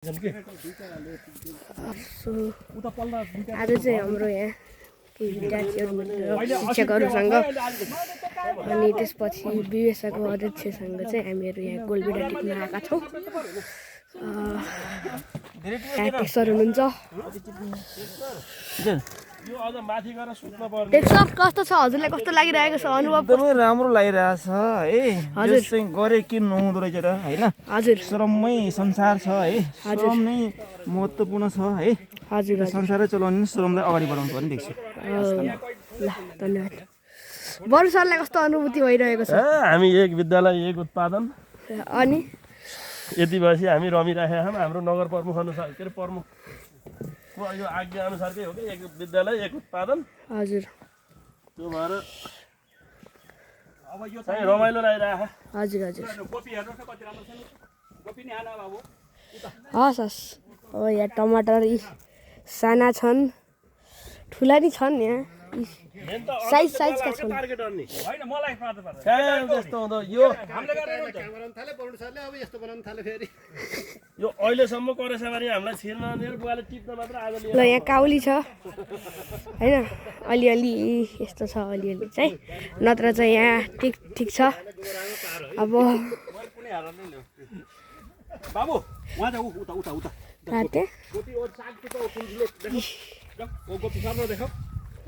आज चाहिँ हाम्रो यहाँ केही विद्यार्थीहरू शिक्षकहरूसँग अनि त्यसपछि विवेशको अध्यक्षसँग चाहिँ हामीहरू यहाँ गोलबेडा टिप्न आएका छौँ। टेक्सर हुनुहुन्छ। टेक्सर कस्तो छ हजुरलाई, कस्तो लागिरहेको छ अनुभव? एकदमै राम्रो लागिरहेछ है। हजुर चाहिँ गरे किन नहुँदो रहेछ र हैन। हजुर श्रममै संसार छ है। श्रम नै महत्त्वपूर्ण छ है। हजुर संसारै चलाउनु श्रमलाई अगाडि बढाउनु पर्ने देख्छु। ल धन्यवाद। बरु सरलाई कस्तो अनुभूति भइरहेको छ? हामी एक विद्यालय एक उत्पादन अनि यति भएपछि हामी रमिराखेका छौँ। हाम्रो नगर प्रमुख अनुसार के अरे प्रमुखको यो आज्ञा अनुसारकै हो कि एक विद्यालय एक उत्पादन। हजुर त्यो भएर अब यो चाहिँ रमाइलो लागिरहेको। हजुर हजुर हस् हस्। हो यहाँ टमाटर यी साना छन्, ठुला नि छन्, यहाँ साइज साइजका छन्। यो अहिलेसम्म करेसाबारी हामीलाई छिर्न बुवाले टिप्न मात्र आज ल यहाँ काउली छ हैन, अलिअलि यस्तो छ अलिअलि चाहिँ, नत्र चाहिँ यहाँ ठिक ठिक छ। अब बाबु वहाँ जाऊ उता उता उता काटे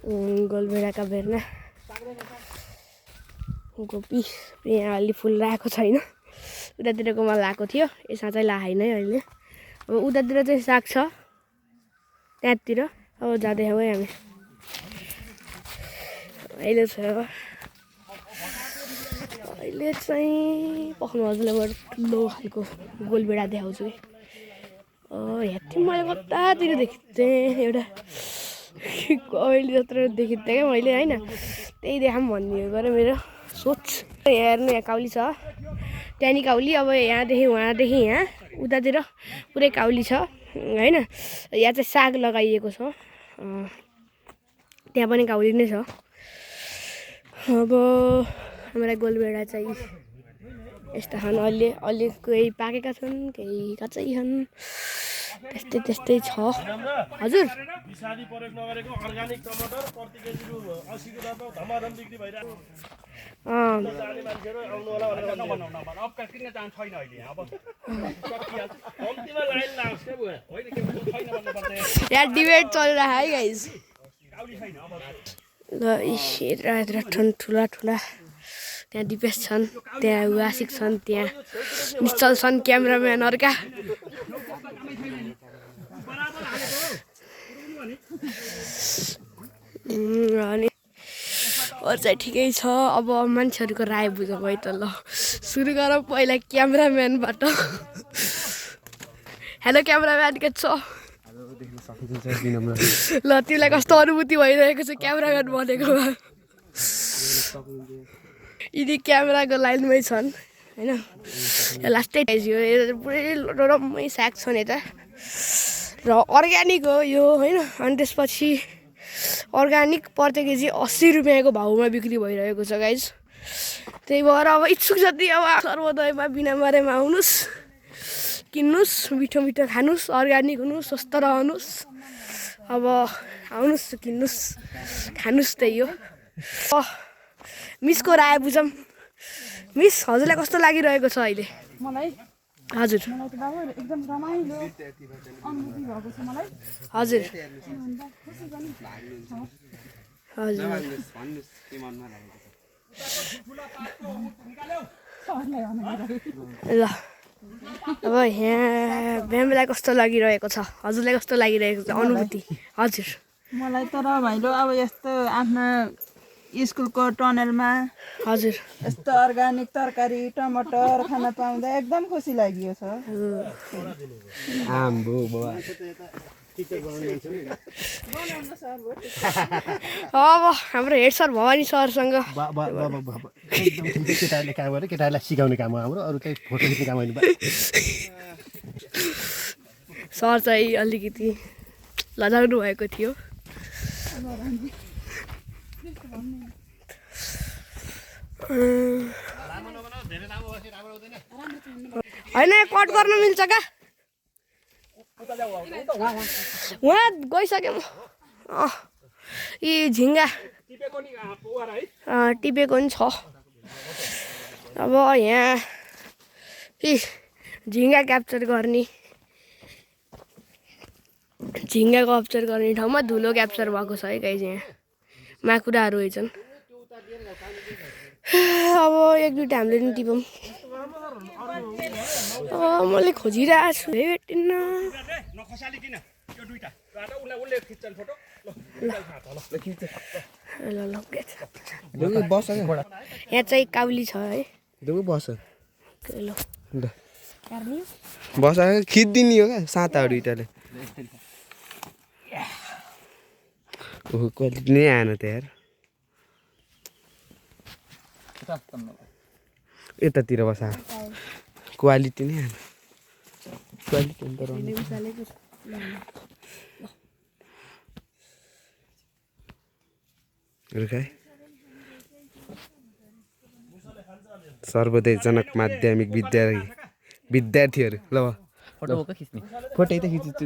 गोलबेडाका बेर्ना गोपी यहाँ अलि फुल लगाएको छैन। उतातिरकोमा लगाएको थियो, यसमा चाहिँ लगाएन अहिले। अब उतातिर चाहिँ साग छ त्यहाँतिर। अब जाँदैछौँ है हामी अहिले छ। अहिले चाहिँ पक्नु हजुरलाई बरु ठुलो खालको गोलबेडा देखाउँछु कि। यहाँ मैले कतातिर देखेको थिएँ, एउटा कहिले जत्रो देखेको थिएँ क्या मैले होइन। त्यही देखाऊँ भन्ने गरेँ मेरो सोच। यहाँ हेर्नु, यहाँ काउली छ, त्यहाँ नि काउली। अब यहाँदेखि उहाँदेखि यहाँ उतातिर पुरै काउली छ होइन। यहाँ चाहिँ साग लगाइएको छ, त्यहाँ पनि काउली नै छ। अब हाम्रा गोलबेडा चाहिँ यस्ता छन्। अलि अलि केही पाकेका छन्, केही कच्चै छन्, त्यस्तै त्यस्तै छ। हजुर विषादी प्रयोग नगरेको अर्गानिक टमाटर प्रति केजी रु 80 को दरमा धमाधम बिक्री भइरहेको छ। जाने मान्छेहरु आउनु होला भनेर नबनाउन अब अबका किन जान छैन अहिले अब कम्तीमा लाइन लाग्छ के बुवा होइन के छैन भन्नु पर्छ। यहाँ डिबेट चलिरहेको है गाइस। काउली छैन अब ल यत्र ठुला ठुला त्यहाँ दिपेश छन्, त्यहाँ वासिक छन्, त्यहाँ निश्चल छन् क्यामेराम्यानहरूका। अनि अरू चाहिँ ठिकै छ। अब मान्छेहरूको राय बुझौँ है त। ल सुरु गरौँ पहिला क्यामेराम्यानबाट। हेलो क्यामेराम्यान, के छ? ल तिमीलाई कस्तो अनुभूति भइरहेको छ क्यामेराम्यान बनेकोमा? यिनी क्यामेराको लाइनमै छन् होइन। लास्टै यो पुरै रम्मै साग छन् यता र अर्ग्यानिक हो यो होइन। अनि त्यसपछि अर्ग्यानिक प्रति केजी 80 रुपियाँको भाउमा बिक्री भइरहेको छ गाइज। त्यही भएर अब इच्छुक जति अब सर्वोदयमा बिना मारेमा आउनुहोस्, किन्नुहोस्, मिठो मिठो खानुहोस्, अर्ग्यानिक हुनुहोस्, स्वस्थ रहनुहोस्। अब आउनुहोस्, किन्नुहोस्, खानुहोस्, त्यही हो। मिसको राय बुझौँ। मिस हजुरलाई कस्तो लागिरहेको छ अहिले? मलाई हजुर मलाई त बाबु एकदम रमाइलो अनुभूति भएको छ मलाई। हजुर खुसी पनि हजुर ल अब यहाँ म्यामलाई कस्तो लागिरहेको छ, हजुरलाई कस्तो लागिरहेको छ अनुभूति? हजुर मलाई त रमाइलो। अब यस्तो आफ्नो स्कुलको टनलमा हजुर यस्तो अर्ग्यानिक तरकारी टमाटर खान पाउँदा एकदम खुसी लागियो छ। अब हाम्रो हेड सर भवानी सरसँग केटाहरूले काम गरेँ, केटाहरूलाई सिकाउने काम हो हाम्रो, अरू चाहिँ फोटो खिच्ने काम होइन। सर चाहिँ अलिकति लजाउनु भएको थियो। होइन कट गर्न मिल्छ क्या? उहाँ गइसक्यो म यी झिङ्गा टिपेको नि छ अब यहाँ यी झिङ्गा क्याप्चर गर्ने ठाउँमा धुलो क्याप्चर भएको छ है गाइस यहाँ माकुराहरू हैछन् अब एक दुईवटा हामीले नि टिपौँ मैले खोजिरहेको छु भेटिन्न ल यहाँ चाहिँ काउली छ है बस ल बस खिचिदिने हो क्या साताहरू दुइटाले ओहो क्वालिटी नै आएन त यार यतातिर बसा क्वालिटी नै आएन क्वालिटी अन्त सर्वोदय जनक माध्यमिक विद्यार्थीहरू ल फोटो खिच्ने फोटो त खिच्छु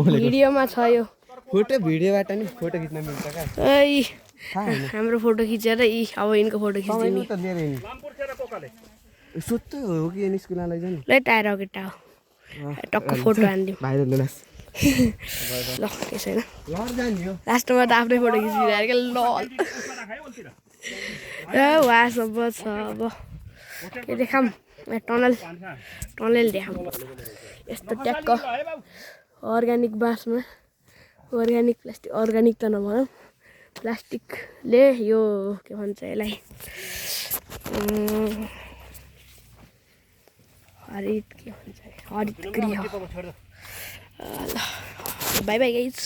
भिडियोमा छ यो फोटो भिडियोबाट नि फोटो खिच्न मिल्छ क्या हाम्रो फोटो खिचेर अब यिनको फोटो खिच्दिने सुत्तै हो कि स्कुलमा लैजाने ल टायर केटा हो टक्क फोटो हानिदिउँ बाहिर ल त्यसै लास्टमा त आफ्नै फोटो खिचिरहेको ल वा सब छ अब के देखाऊँ टनल देखाऊँ यस्तो ट्याक्क अर्ग्यानिक बाँसमा अर्ग्यानिक त नभनौँ प्लास्टिकले यो के भन्छ यसलाई हरित गृह ल बाई बाई गाइज